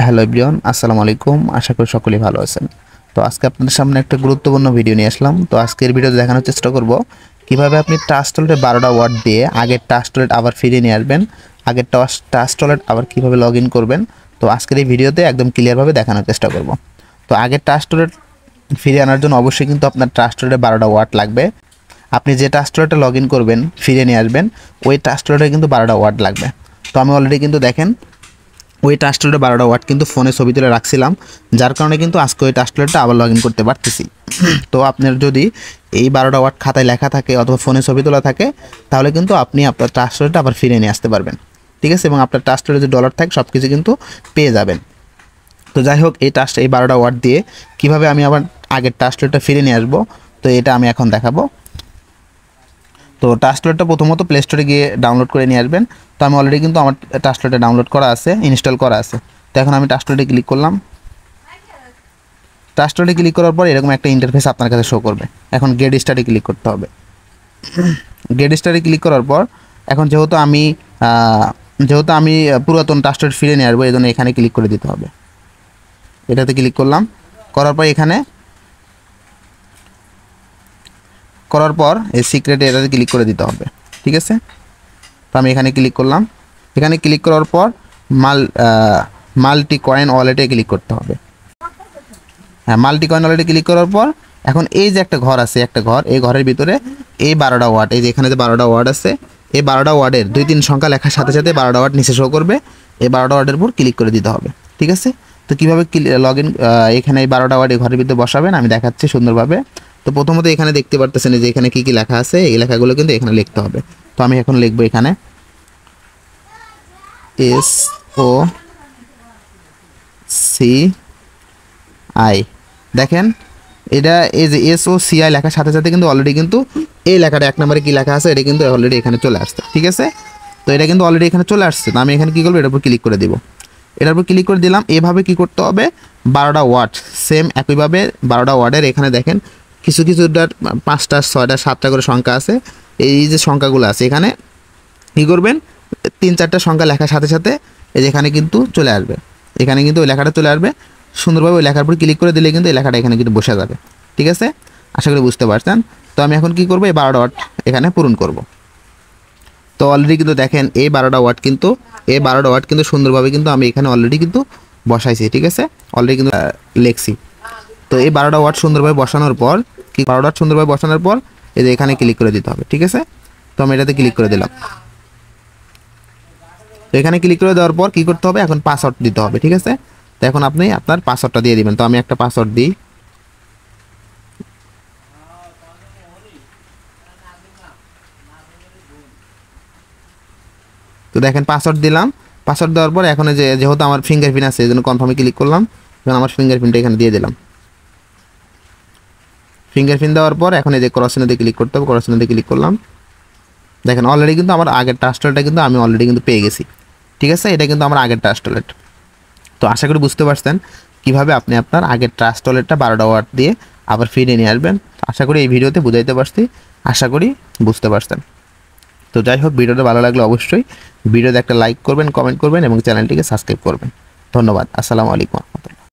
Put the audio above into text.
Hello everyone, আসসালামু আলাইকুম। আশা করি সকলেই ভালো আছেন। তো আজকে আপনাদের সামনে একটা গুরুত্বপূর্ণ ভিডিও নিয়ে আসলাম। তো আজকের ভিডিওতে দেখানোর চেষ্টা করব কিভাবে আপনি টাচ টলেটে 12টা ওয়ার্ড দিয়ে আগের টাচ টলেট আবার ফিরিয়ে নিয়ে আসবেন, আগের টাচ টলেট আবার কিভাবে লগ ইন করবেন। তো আজকের এই ভিডিওতে একদম ক্লিয়ারভাবে দেখানোর চেষ্টা করব। তো আগের টাচ টলেট ফিরিয়ে আনার জন্য অবশ্যই কিন্তু আপনার টাচ টলেটে 12টা ওয়ার্ড লাগবে। আপনি যে টাচ টলেটে লগ ইন করবেন, ফিরিয়ে নিয়ে আসবেন, ওই টাচ টলেটে কিন্তু 12টা ওয়ার্ড লাগবে। তো আমি অলরেডি কিন্তু দেখেন ওই টাচ টলেটে 12টা ওয়ার্ড কিন্তু ফোনে ছবি তুলে রাখছিলাম, যার কারণে কিন্তু আজকে ওই টাচ টলেটটা আবার লগ ইন করতে পারতেছি। তো আপনার যদি এই 12টা ওয়ার্ড খাতায় লেখা থাকে অথবা ফোনে ছবি তোলা থাকে, তাহলে কিন্তু আপনি আপনার টাচ টলেটটা আবার ফিরে নিয়ে আসতে পারবেন, ঠিক আছে? এবং আপনার টাচ টলেটে যে ডলার থাকে সব কিছু কিন্তু পেয়ে যাবেন। তো যাই হোক, এই 12টা ওয়ার্ড দিয়ে কীভাবে আমি আবার আগের টাচ টলেটটা ফিরে নিয়ে আসবো, তো এটা আমি এখন দেখাবো। তো টাচ টলেটটা প্রথমত প্লে স্টোরে গিয়ে ডাউনলোড করে নিয়ে আসবেন। তো আমি অলরেডি কিন্তু আমার টাচ টলেটে ডাউনলোড করা আছে, ইনস্টল করা আছে। তো এখন আমি টাচ টলেটে ক্লিক করলাম। টাচ টলেটে ক্লিক করার পর এরকম একটা ইন্টারফেস আপনার কাছে শো করবে। এখন গেট স্টার্টে ক্লিক করতে হবে। গেট স্টার্টে ক্লিক করার পর এখন যেহেতু আমি পুরাতন টাচ টলেট ফিরে নিয়ে আসবো, এই জন্য এখানে ক্লিক করে দিতে হবে। এটাতে ক্লিক করলাম। করার পর এই সিক্রেট এটাতে ক্লিক করে দিতে হবে, ঠিক আছে? তো আমি এখানে ক্লিক করলাম। এখানে ক্লিক করার পর মাল্টি কয়েন ওয়ালেটে ক্লিক করতে হবে। হ্যাঁ, মাল্টি কয়েন ওয়ালেটে ক্লিক করার পর এখন এই যে একটা ঘর আছে, একটা ঘর, এই ঘরের ভিতরে এই 12টা ওয়ার্ড, এই যে এখানে যে 12টা ওয়ার্ড আছে, এই 12টা ওয়ার্ডের 2-3 সংখ্যা লেখার সাথে সাথে 12টা ওয়ার্ড নিচে শো করবে। এই 12টা ওয়ার্ডের উপর ক্লিক করে দিতে হবে, ঠিক আছে? তো কীভাবে লগ ইন এখানে এই 12টা ওয়ার্ড এই ঘরের ভিতরে বসাবেন আমি দেখাচ্ছি সুন্দরভাবে। তো প্রথমত এখানে দেখতে পারতেছেন যে এখানে কী কী লেখা আছে, এই লেখাগুলো কিন্তু এখানে লিখতে হবে। তো আমি এখন লিখবো এখানে SOCI। দেখেন এটা এই যে SOCI লেখার সাথে সাথে কিন্তু অলরেডি কিন্তু এই লেখাটা 1 নম্বরে কী লেখা আছে এটা কিন্তু অলরেডি এখানে চলে আসছে, ঠিক আছে? তো এটা কিন্তু অলরেডি এখানে চলে আসছে। তো আমি এখানে কী করবো, এটার উপর ক্লিক করে দেবো। এটার উপর ক্লিক করে দিলাম। এভাবে কি করতে হবে, 12টা ওয়ার্ড সেম একইভাবে 12টা ওয়ার্ডের এখানে দেখেন কিছু 5টা 6টা 7টা করে সংখ্যা আছে। এই যে সংখ্যাগুলো আছে এখানে কী করবেন, 3-4টা সংখ্যা লেখার সাথে সাথে এই যে এখানে কিন্তু চলে আসবে। এখানে কিন্তু ওই লেখাটা চলে আসবে সুন্দরভাবে। ওই লেখার উপর ক্লিক করে দিলে কিন্তু এই লেখাটা এখানে কিন্তু বসে যাবে, ঠিক আছে? আশা করি বুঝতে পারছেন। তো আমি এখন কি করব, এই 12টা ওয়ার্ড এখানে পূরণ করব। তো অলরেডি কিন্তু দেখেন এই 12টা ওয়ার্ড কিন্তু সুন্দরভাবে কিন্তু আমি এখানে অলরেডি কিন্তু বসাইছি, ঠিক আছে? অলরেডি কিন্তু লিখছি। তো এই 12টা ওয়ার্ড সুন্দরভাবে বসানোর পর এই যে এখানে ক্লিক করে দিতে হবে, ঠিক আছে? তো আমি এটাতে ক্লিক করে দিলাম। তো এখানে ক্লিক করে দেওয়ার পর কী করতে হবে, এখন পাসওয়ার্ড দিতে হবে, ঠিক আছে? তো এখন আপনি আপনার পাসওয়ার্ডটা দিয়ে দিবেন। তো আমি একটা পাসওয়ার্ড দিই। তো দেখেন পাসওয়ার্ড দিলাম। পাসওয়ার্ড দেওয়ার পর এখন যেহেতু আমার ফিঙ্গারপ্রিন্ট আছে এই জন্য কনফার্মে ক্লিক করলাম। এখন আমার ফিঙ্গারপ্রিন্টটা এখানে দিয়ে দিলাম। ফিঙ্গারপ্রিন্ট দেওয়ার পর এখন এই যে ক্রসচিহ্নতে ক্লিক করতে হবে, ক্রসচিহ্নতে ক্লিক করলাম। দেখেন অলরেডি কিন্তু আমার আগের টাচ টলেটটা কিন্তু আমি অলরেডি কিন্তু পেয়ে গেছি, ঠিক আছে? এটা কিন্তু আমার আগের টাচ টলেট। তো আশা করি বুঝতে পারছেন কীভাবে আপনি আপনার আগের টাচ টলেটটা 12টা ওয়ার্ড দিয়ে আবার ফিরিয়ে নিয়ে আসবেন। আশা করি এই ভিডিওতে বুঝাইতে পারছি, আশা করি বুঝতে পারছেন। তো যাই হোক, ভিডিওটা ভালো লাগলে অবশ্যই ভিডিওতে একটা লাইক করবেন, কমেন্ট করবেন এবং চ্যানেলটিকে সাবস্ক্রাইব করবেন। ধন্যবাদ। আসসালামু আলাইকুম।